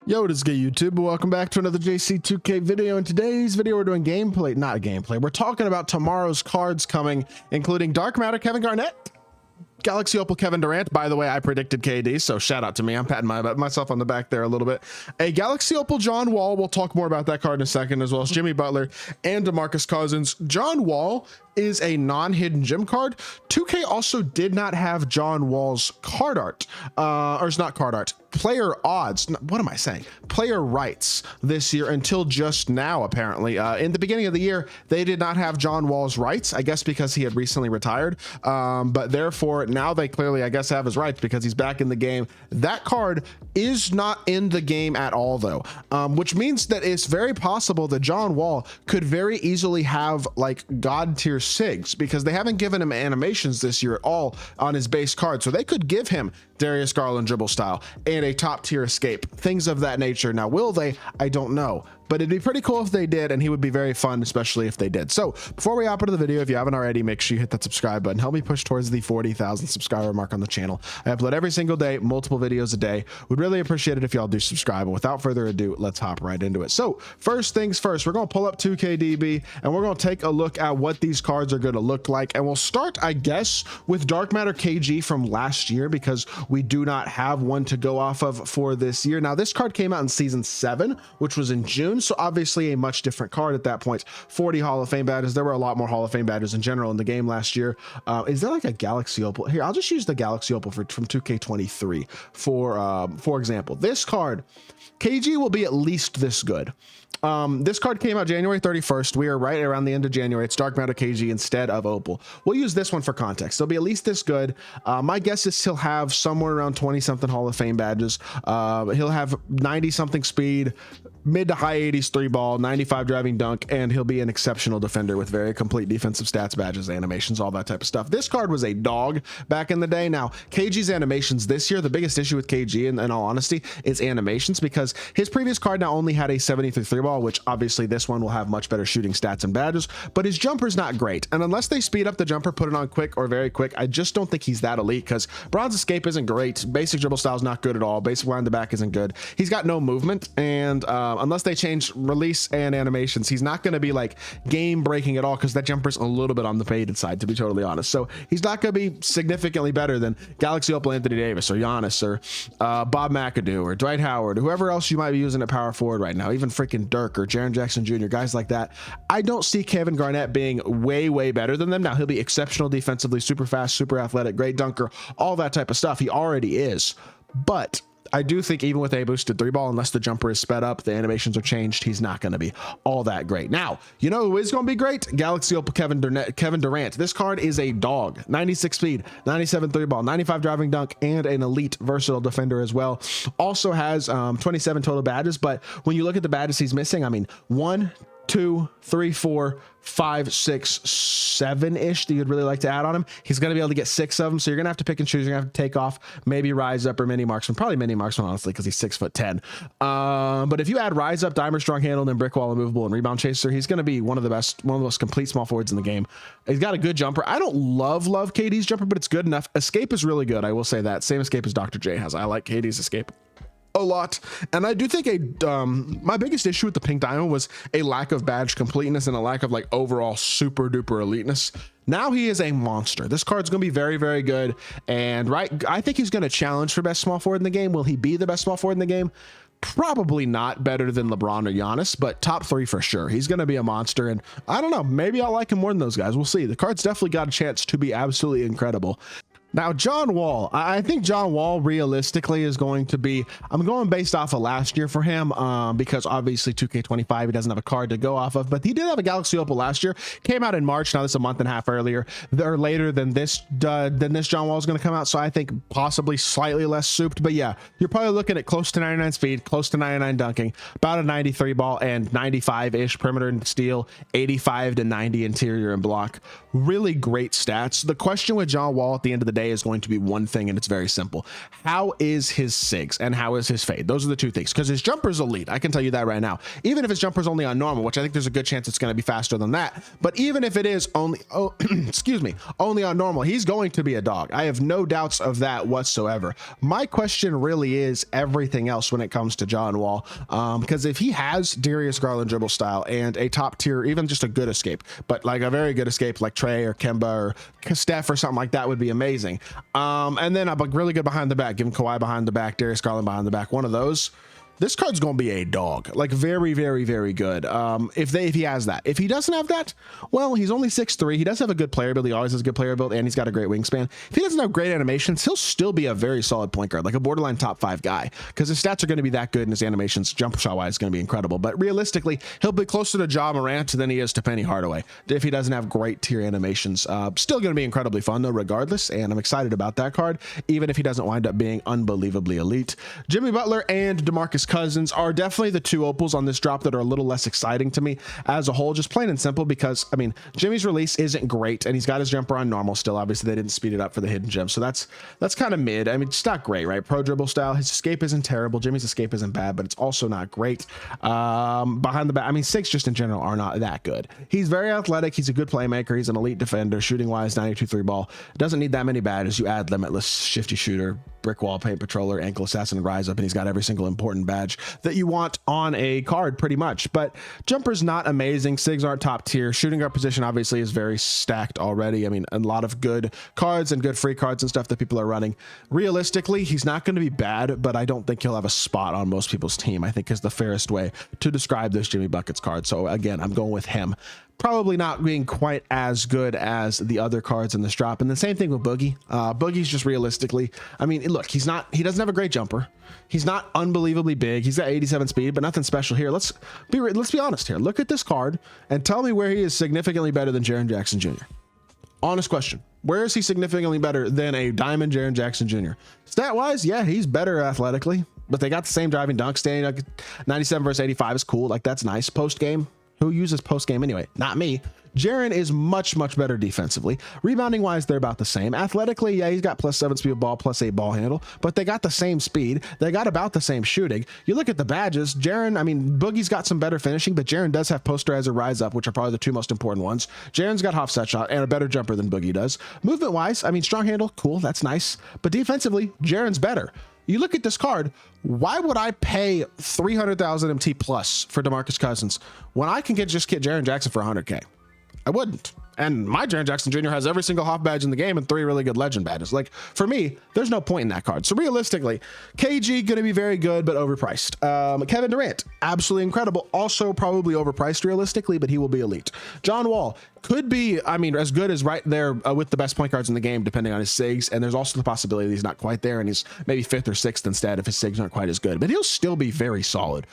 Yo, what is good, YouTube? Welcome back to another JC2K video. In today's video, we're doing gameplay, not gameplay. We're talking about tomorrow's cards coming, including Dark Matter Kevin Garnett, Galaxy Opal Kevin Durant. By the way, I predicted KD, so shout out to me. I'm patting myself on the back there a little bit. A Galaxy Opal John Wall. We'll talk more about that card in a second, as well as Jimmy Butler and DeMarcus Cousins. John Wall is a non-hidden gem card. 2K also did not have John Wall's card art, or it's not card art, player odds. What am I saying? Player rights this year until just now, apparently. In the beginning of the year, they did not have John Wall's rights, I guess because he had recently retired. But therefore, now they clearly, I guess, have his rights because he's back in the game. That card is not in the game at all, though, which means that it's very possible that John Wall could very easily have like God tier SIGs, because they haven't given him animations this year at all on his base card. So they could give him Darius Garland dribble style and a top tier escape, things of that nature. Now, will they? I don't know, but it'd be pretty cool if they did, and he would be very fun, especially if they did. So before we hop into the video, if you haven't already, make sure you hit that subscribe button. Help me push towards the 40,000 subscriber mark on the channel. I upload every single day, multiple videos a day. Would really appreciate it if y'all do subscribe. And without further ado, let's hop right into it. So first things first, we're going to pull up 2KDB and we're going to take a look at what these cards are going to look like. And we'll start, I guess, with Dark Matter KG from last year, because we do not have one to go off of for this year. Now, this card came out in season 7, which was in June. So obviously a much different card at that point. 40 Hall of Fame badges. There were a lot more Hall of Fame badges in general in the game last year. Is there like a Galaxy Opal? Here, I'll just use the Galaxy Opal from 2K23 for example. This card, KG, will be at least this good. This card came out January 31st. We are right around the end of January. It's Dark Matter KG instead of Opal. We'll use this one for context. It'll be at least this good. My guess is he'll have somewhere around 20 something Hall of Fame badges. He'll have 90 something speed, mid to high 80s 3-ball, 95 driving dunk, and he'll be an exceptional defender with very complete defensive stats, badges, animations, all that type of stuff. This card was a dog back in the day. Now, KG's animations this year, the biggest issue with KG, in all honesty, is animations, because his previous card now only had a 73 3-ball, which obviously this one will have much better shooting stats and badges, but his jumper's not great. And unless they speed up the jumper, put it on quick or very quick, I just don't think he's that elite, because Bronze Escape isn't great. Basic dribble style is not good at all. Basic wind the back isn't good. He's got no movement, and unless they change release and animations, he's not going to be like game breaking at all, because that jumper's a little bit on the faded side, to be totally honest. So he's not going to be significantly better than Galaxy Opal Anthony Davis or Giannis or Bob McAdoo or Dwight Howard, or whoever else you might be using at power forward right now, even freaking Dirk or Jaren Jackson Jr., guys like that. I don't see Kevin Garnett being way better than them. Now, he'll be exceptional defensively, super fast, super athletic, great dunker, all that type of stuff. He already is, but I do think even with a boosted 3-ball, unless the jumper is sped up, the animations are changed, he's not going to be all that great. Now, you know who is going to be great? Galaxy Opal Kevin Durant. This card is a dog. 96 speed, 97 3-ball, 95 driving dunk, and an elite versatile defender as well. Also has 27 total badges, but when you look at the badges he's missing, I mean, 1, 2, 3, 4, 5, 6, 7-ish that you'd really like to add on him. He's going to be able to get 6 of them, so you're going to have to pick and choose. You're going to have to take off, maybe Rise Up or Mini Marksman. Probably Mini Marksman, honestly, because he's 6'10". But if you add Rise Up, Dimer, Strong Handle, and Brick Wall, Immovable, and Rebound Chaser, he's going to be one of the most complete small forwards in the game. He's got a good jumper. I don't love KD's jumper, but it's good enough. Escape is really good, I will say that. Same escape as Dr. J has. I like KD's escape a lot, and I do think my biggest issue with the Pink Diamond was a lack of badge completeness and a lack of like overall super duper eliteness. Now he is a monster. This card's going to be very good, and I think he's going to challenge for best small forward in the game. Will he be the best small forward in the game? Probably not better than LeBron or Giannis, but top 3 for sure. He's going to be a monster, and I don't know, maybe I'll like him more than those guys. We'll see. The card's definitely got a chance to be absolutely incredible. Now, John Wall, I think John Wall realistically is going to be, I'm going based off of last year for him, because obviously 2K25, he doesn't have a card to go off of, but he did have a Galaxy Opal last year, came out in March. Now this is a month and a half earlier or later than this John Wall is going to come out. So I think possibly slightly less souped, but yeah, you're probably looking at close to 99 speed, close to 99 dunking, about a 93 ball and 95-ish perimeter and steal, 85 to 90 interior and block. Really great stats. The question with John Wall at the end of the day today is going to be one thing, and it's very simple. How is his SIGs and how is his fade? Those are the two things, because his jumper's elite. I can tell you that right now. Even if his jumper's only on normal, which I think there's a good chance it's going to be faster than that. But even if it is only, excuse me, only on normal, he's going to be a dog. I have no doubts of that whatsoever. My question really is everything else when it comes to John Wall, because if he has Darius Garland dribble style and a top tier, even just a good escape, but like a very good escape like Trey or Kemba or Steph or something like that would be amazing. And then I'm really good behind the back, give him Kawhi behind the back, Darius Garland behind the back, one of those. This card's going to be a dog, like very, very, very good. If he has that. If he doesn't have that, well, he's only 6'3". He does have a good player build. He always has a good player build, and he's got a great wingspan. If he doesn't have great animations, he'll still be a very solid point guard, like a borderline top 5 guy, because his stats are going to be that good, and his animations, jump shot wise, is going to be incredible. But realistically, he'll be closer to Ja Morant than he is to Penny Hardaway if he doesn't have great tier animations. Still going to be incredibly fun though, regardless, and I'm excited about that card, even if he doesn't wind up being unbelievably elite. Jimmy Butler and DeMarcus Cousins are definitely the two opals on this drop that are a little less exciting to me as a whole, just plain and simple, because I mean, Jimmy's release isn't great, and he's got his jumper on normal still. Obviously they didn't speed it up for the hidden gem, so that's kind of mid. I mean, it's not great, right? Pro dribble style, his escape isn't terrible, Jimmy's escape isn't bad, but it's also not great. Behind the back, I mean, SIGs just in general are not that good. He's very athletic, he's a good playmaker, he's an elite defender, shooting wise 92 3 ball, doesn't need that many badges. You add limitless, shifty shooter, brick wall, paint patroller, ankle assassin, and rise up, and he's got every single important badge that you want on a card pretty much. But jumper's not amazing, SIGs aren't top tier, shooting guard position obviously is very stacked already. I mean, a lot of good cards and good free cards and stuff that people are running. Realistically, he's not going to be bad, but I don't think he'll have a spot on most people's team, I think is the fairest way to describe this Jimmy Buckets card. So again, I'm going with him. Probably not being quite as good as the other cards in this drop. And the same thing with Boogie. Boogie's just realistically, I mean, look, he doesn't have a great jumper. He's not unbelievably big. He's got 87 speed, but nothing special here. Let's be honest here. Look at this card and tell me where he is significantly better than Jaren Jackson Jr. Honest question. Where is he significantly better than a diamond Jaren Jackson Jr.? Stat wise, yeah, he's better athletically, but they got the same driving dunk standing. Like 97 versus 85 is cool. Like, that's nice. Post game, who uses post game anyway? Not me. Jaren is much, much better defensively. Rebounding wise, they're about the same. Athletically, yeah, he's got +7 speed of ball, +8 ball handle, but they got the same speed. They got about the same shooting. You look at the badges, Jaren, I mean, Boogie's got some better finishing, but Jaren does have posterizer, rise up, which are probably the two most important ones. Jaren's got offset shot and a better jumper than Boogie does. Movement wise, I mean, strong handle, cool, that's nice. But defensively, Jaren's better. You look at this card, why would I pay 300,000 MT plus for DeMarcus Cousins when I can just get Jaren Jackson for 100K? I wouldn't. And my Jaren Jackson Jr. has every single Hoff badge in the game and 3 really good legend badges. Like, for me, there's no point in that card. So realistically, KG going to be very good, but overpriced. Kevin Durant, absolutely incredible. Also probably overpriced realistically, but he will be elite. John Wall could be, I mean, as good as right there with the best point guards in the game, depending on his SIGs. And there's also the possibility that he's not quite there and he's maybe 5th or 6th instead if his SIGs aren't quite as good, but he'll still be very solid.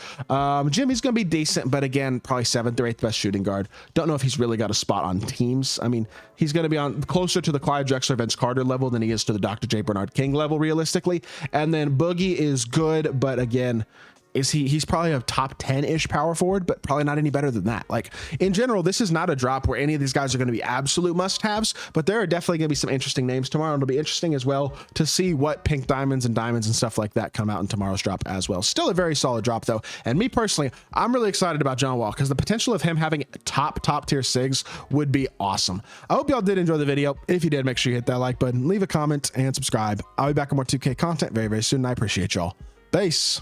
Jimmy's going to be decent, but again, probably 7th or 8th best shooting guard. Don't know if he's really got a spot on teams. I mean, he's going to be on closer to the Clyde Drexler, Vince Carter level than he is to the Dr. J. Bernard King level realistically. And then Boogie is good, but again, he's probably a top 10-ish power forward, but probably not any better than that. Like, in general, this is not a drop where any of these guys are going to be absolute must-haves, but there are definitely going to be some interesting names tomorrow. And it'll be interesting as well to see what pink diamonds and stuff like that come out in tomorrow's drop as well. Still a very solid drop though. And me personally, I'm really excited about John Wall because the potential of him having top tier SIGs would be awesome. I hope y'all did enjoy the video. If you did, make sure you hit that like button, leave a comment, and subscribe. I'll be back with more 2K content very, very soon. And I appreciate y'all. Peace.